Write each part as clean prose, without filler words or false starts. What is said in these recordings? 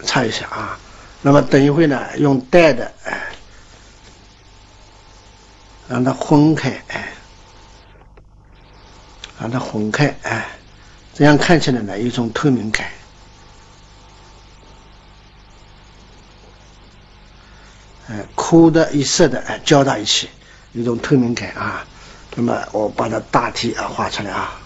擦一下啊。那么等一会呢，用带的让它混开让它混开这样看起来呢有一种透明感。枯的与色的交到一起，有一种透明感啊。那么我把它大体画出来啊。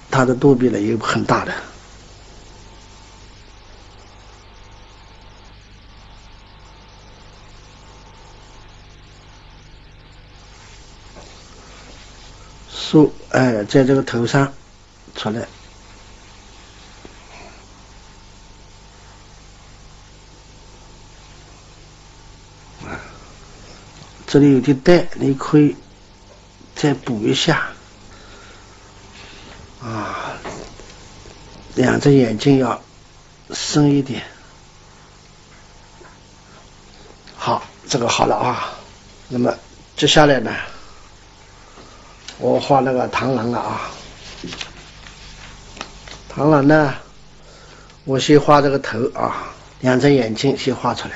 它的肚皮呢有很大的，在这个头上出来，这里有点带，你可以再补一下。两只眼睛要深一点。好，这个好了啊。那么接下来呢，我画那个螳螂了啊。螳螂呢，我先画这个头啊，两只眼睛先画出来。